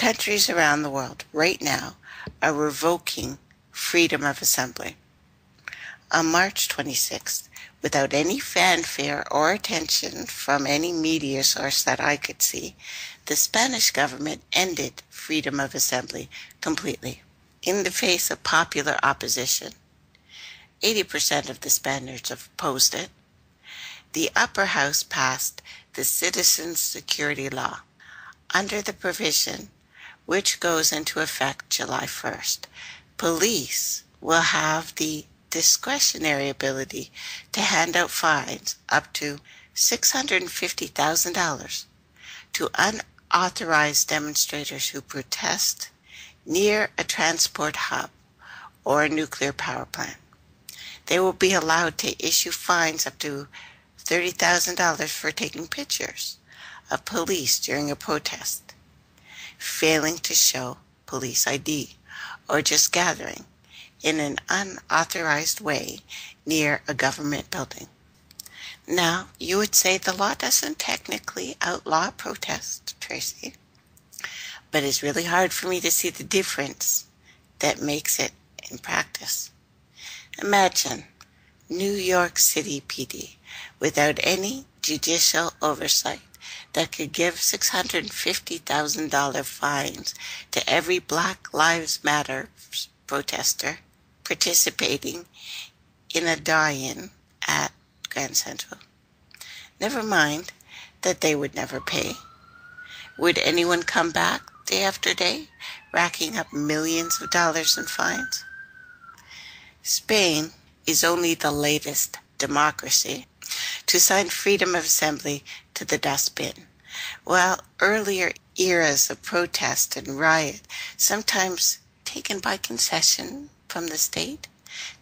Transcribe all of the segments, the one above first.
Countries around the world right now are revoking freedom of assembly. On March 26th, without any fanfare or attention from any media source that I could see, the Spanish government ended freedom of assembly completely, in the face of popular opposition. 80% of the Spaniards opposed it. The upper house passed the Citizens Security Law. Under the provision, which goes into effect July 1st, police will have the discretionary ability to hand out fines up to $650,000 to unauthorized demonstrators who protest near a transport hub or a nuclear power plant. They will be allowed to issue fines up to $30,000 for taking pictures of police during a protest, failing to show police ID, or just gathering in an unauthorized way near a government building. Now, you would say the law doesn't technically outlaw protest, Tracey, but it's really hard for me to see the difference that makes it in practice. Imagine New York City PD without any judicial oversight that could give $650,000 fines to every Black Lives Matter protester participating in a die-in at Grand Central. Never mind that they would never pay. Would anyone come back day after day, racking up millions of dollars in fines? Spain is only the latest democracy to sign freedom of assembly to the dustbin, while earlier eras of protest and riot, sometimes taken by concession from the state,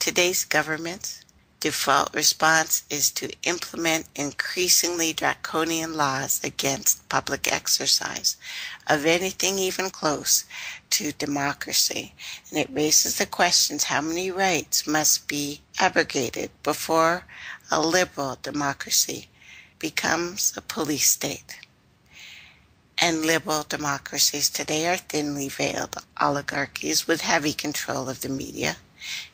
today's government's default response is to implement increasingly draconian laws against public exercise of anything even close to democracy. And it raises the questions how many rights must be abrogated before a liberal democracy becomes a police state. And liberal democracies today are thinly veiled oligarchies with heavy control of the media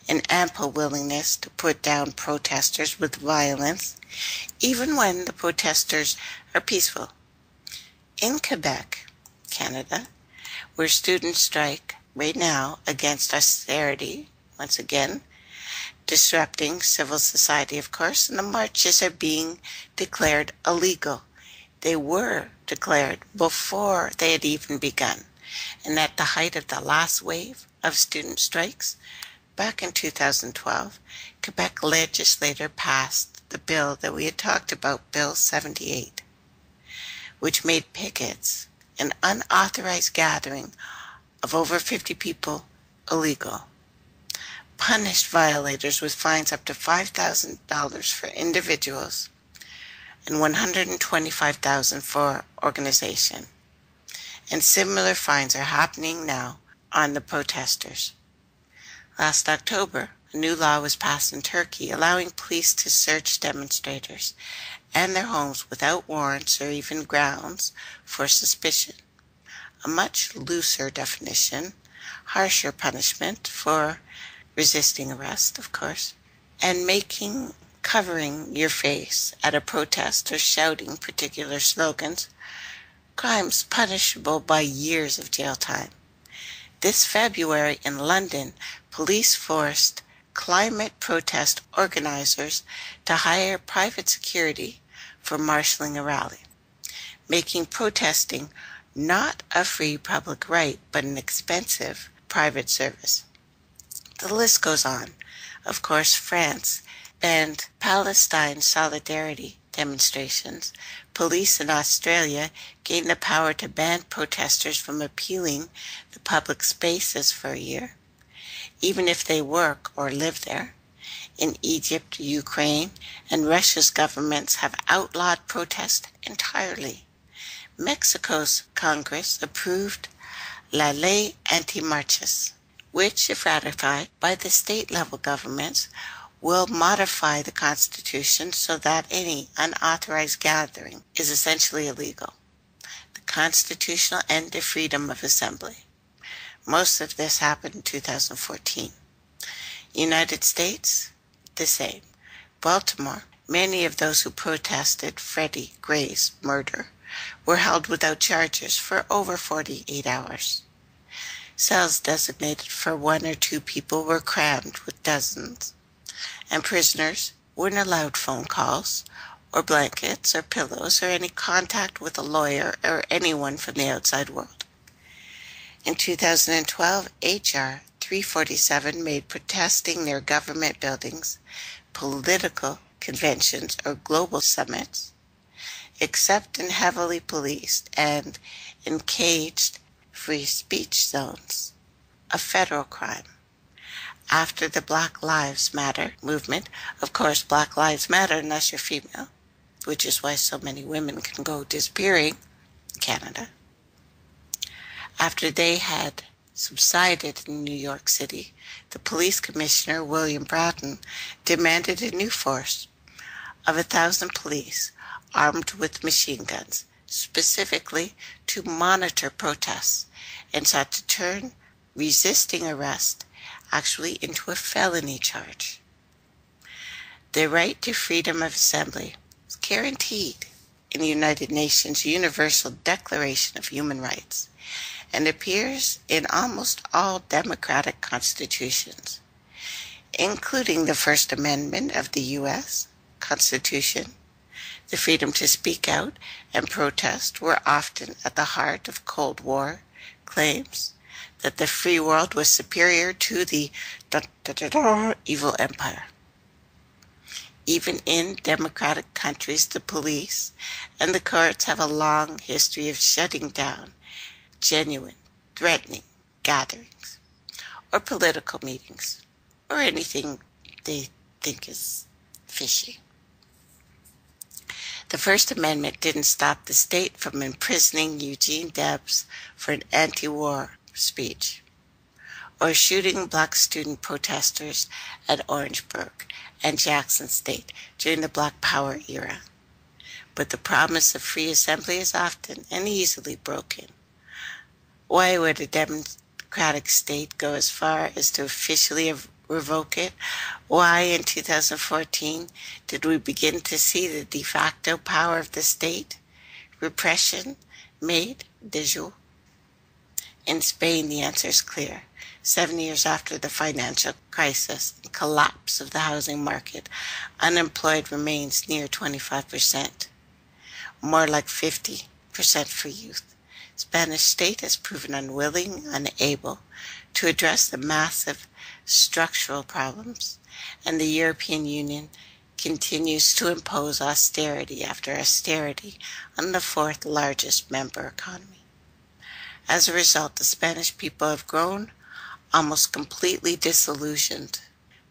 and ample willingness to put down protesters with violence, even when the protesters are peaceful. In Quebec, Canada, where students strike right now against austerity, once again, disrupting civil society, of course, and the marches are being declared illegal. They were declared before they had even begun. And at the height of the last wave of student strikes, back in 2012, Quebec legislature passed the bill that we had talked about, Bill 78, which made pickets, an unauthorized gathering of over 50 people, illegal, punished violators with fines up to $5,000 for individuals and $125,000 for organization. And similar fines are happening now on the protesters. Last October, a new law was passed in Turkey allowing police to search demonstrators and their homes without warrants or even grounds for suspicion. A much looser definition, harsher punishment for resisting arrest, of course, and covering your face at a protest or shouting particular slogans, crimes punishable by years of jail time. This February in London, police forced climate protest organizers to hire private security for marshalling a rally, making protesting not a free public right, but an expensive private service. The list goes on. Of course, France banned Palestine solidarity demonstrations. Police in Australia gained the power to ban protesters from appealing the public spaces for a year, even if they work or live there. In Egypt, Ukraine, and Russia's governments have outlawed protest entirely. Mexico's Congress approved La Ley Anti-Marchas, which, if ratified by the state-level governments, will modify the Constitution so that any unauthorized gathering is essentially illegal. The constitutional end to freedom of assembly. Most of this happened in 2014. United States, the same. Baltimore, many of those who protested Freddie Gray's murder were held without charges for over 48 hours. Cells designated for 1 or 2 people were crammed with dozens, and prisoners weren't allowed phone calls or blankets or pillows or any contact with a lawyer or anyone from the outside world. In 2012, H.R. 347 made protesting near government buildings, political conventions, or global summits, except in heavily policed and encaged free speech zones, a federal crime. After the Black Lives Matter movement, of course, Black Lives Matter unless you're female, which is why so many women can go disappearing in Canada. After they had subsided in New York City, the police commissioner, William Broughton, demanded a new force of 1,000 police armed with machine guns, specifically to monitor protests, and sought to turn resisting arrest actually into a felony charge. The right to freedom of assembly is guaranteed in the United Nations Universal Declaration of Human Rights and appears in almost all democratic constitutions, including the First Amendment of the U.S. Constitution. The freedom to speak out and protest were often at the heart of Cold War claims that the free world was superior to the evil empire. Even in democratic countries, the police and the courts have a long history of shutting down genuine, threatening gatherings, or political meetings, or anything they think is fishy. The First Amendment didn't stop the state from imprisoning Eugene Debs for an anti-war speech, or shooting black student protesters at Orangeburg and Jackson State during the Black Power era. But the promise of free assembly is often and easily broken. Why would a democratic state go as far as to officially revoke it? Why in 2014 did we begin to see the de facto power of the state? Repression made de jure? In Spain, the answer is clear. 7 years after the financial crisis and collapse of the housing market, unemployed remains near 25%, more like 50% for youth. Spanish state has proven unwilling, unable to address the massive structural problems, and the European Union continues to impose austerity after austerity on the 4th largest member economy. As a result, the Spanish people have grown almost completely disillusioned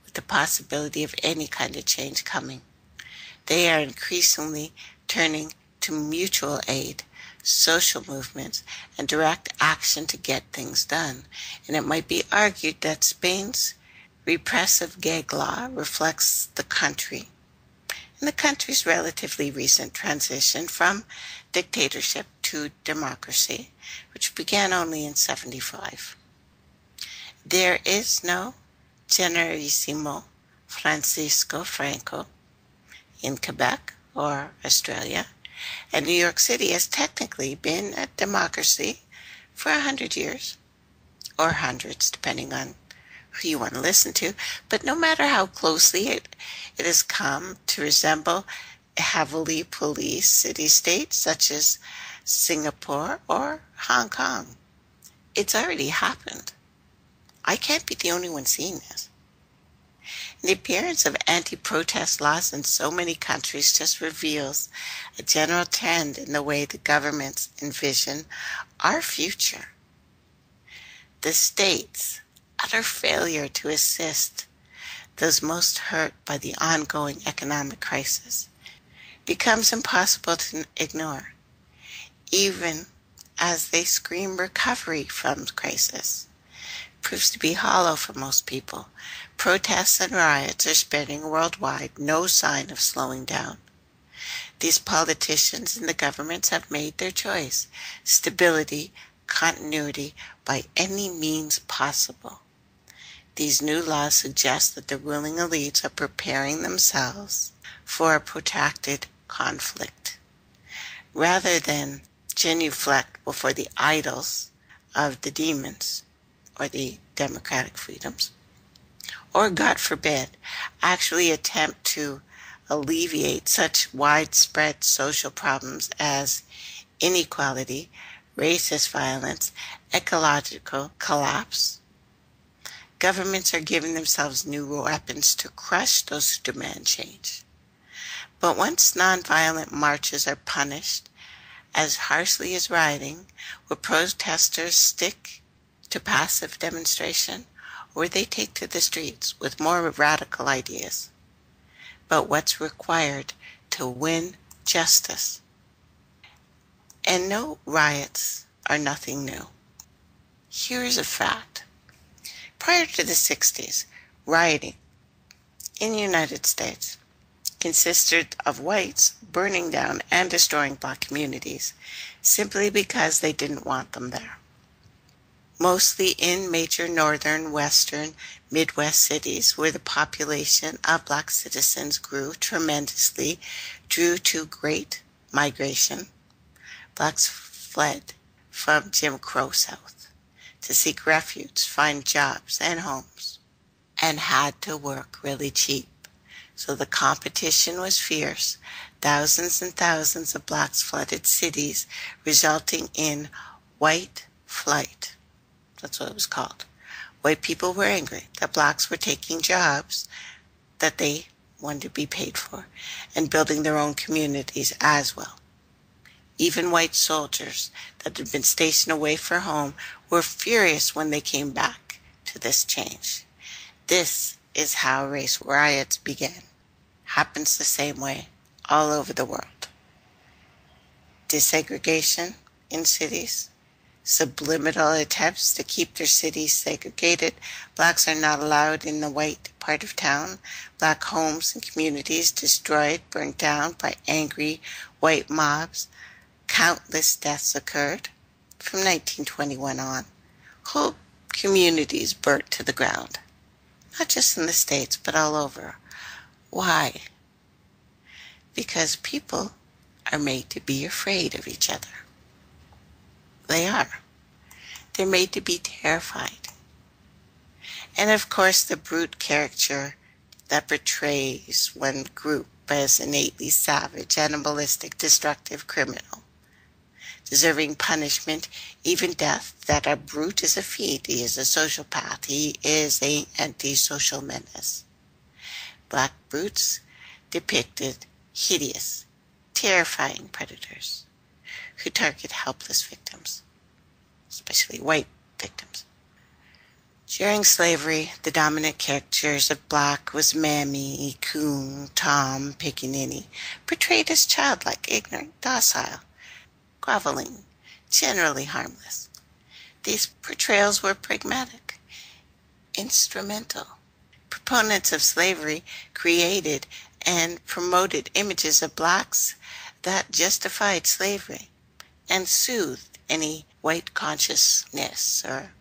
with the possibility of any kind of change coming. They are increasingly turning to mutual aid, social movements, and direct action to get things done. And it might be argued that Spain's repressive gag law reflects the country and the country's relatively recent transition from dictatorship to democracy, which began only in 1975. There is no Generalissimo Francisco Franco in Quebec or Australia, and New York City has technically been a democracy for 100 years, or hundreds, depending on who you want to listen to. But no matter how closely it has come to resemble heavily policed city-states such as Singapore or Hong Kong, it's already happened. I can't be the only one seeing this. The appearance of anti-protest laws in so many countries just reveals a general trend in the way the governments envision our future. The state's utter failure to assist those most hurt by the ongoing economic crisis becomes impossible to ignore, even as they scream recovery from crisis. Proves to be hollow for most people. Protests and riots are spreading worldwide, no sign of slowing down. These politicians and the governments have made their choice. Stability, continuity by any means possible. These new laws suggest that the ruling elites are preparing themselves for a protracted conflict, rather than genuflect before the idols of the demons or the democratic freedoms, or God forbid, actually attempt to alleviate such widespread social problems as inequality, racist violence, ecological collapse. Governments are giving themselves new weapons to crush those who demand change. But once nonviolent marches are punished as harshly as rioting, will protesters stick to passive demonstration, or they take to the streets with more radical ideas? But what's required to win justice? And no, riots are nothing new. Here is a fact. Prior to the 60s, rioting in the United States consisted of whites burning down and destroying black communities simply because they didn't want them there. Mostly in major northern, western, Midwest cities where the population of black citizens grew tremendously due to great migration. Blacks fled from Jim Crow South to seek refuge, find jobs and homes, and had to work really cheap. So the competition was fierce. Thousands and thousands of blacks flooded cities, resulting in white flight. That's what it was called. White people were angry that blacks were taking jobs that they wanted to be paid for and building their own communities as well. Even white soldiers that had been stationed away from home were furious when they came back to this change. This is how race riots began. Happens the same way all over the world. Desegregation in cities, subliminal attempts to keep their cities segregated. Blacks are not allowed in the white part of town. Black homes and communities destroyed, burnt down by angry white mobs. Countless deaths occurred from 1921 on. Whole communities burnt to the ground. Not just in the States, but all over. Why? Because people are made to be afraid of each other. They are. They're made to be terrified. And of course, the brute caricature that portrays one group as innately savage, animalistic, destructive, criminal, deserving punishment, even death, that a brute is a fiend, he is a sociopath, he is an antisocial menace. Black brutes depicted hideous, terrifying predators who target helpless victims, especially white victims. During slavery, the dominant characters of black was Mammy, Coon, Tom, Pickaninny, portrayed as childlike, ignorant, docile, groveling, generally harmless. These portrayals were pragmatic, instrumental. Proponents of slavery created and promoted images of blacks that justified slavery and soothed any white consciousness or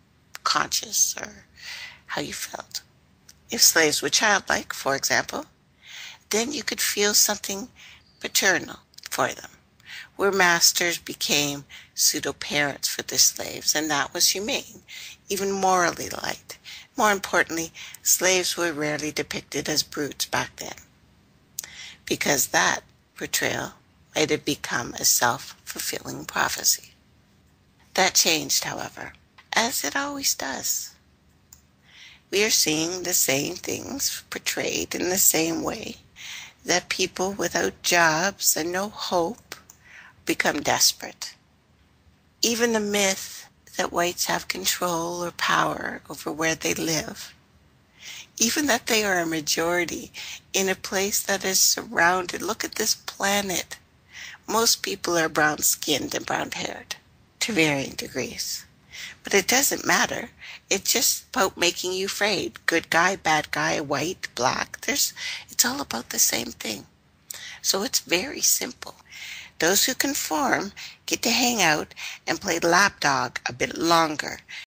conscious or how you felt. If slaves were childlike, for example, then you could feel something paternal for them, where masters became pseudo-parents for the slaves, and that was humane, even morally light. More importantly, slaves were rarely depicted as brutes back then, because that portrayal might have become a self-fulfilling prophecy. That changed, however, as it always does. We are seeing the same things portrayed in the same way, that people without jobs and no hope become desperate. Even the myth that whites have control or power over where they live, even that they are a majority in a place that is surrounded. Look at this planet. Most people are brown-skinned and brown-haired to varying degrees. But it doesn't matter. It's just about making you afraid. Good guy, bad guy, white, black. It's all about the same thing. So it's very simple. Those who conform get to hang out and play lapdog a bit longer.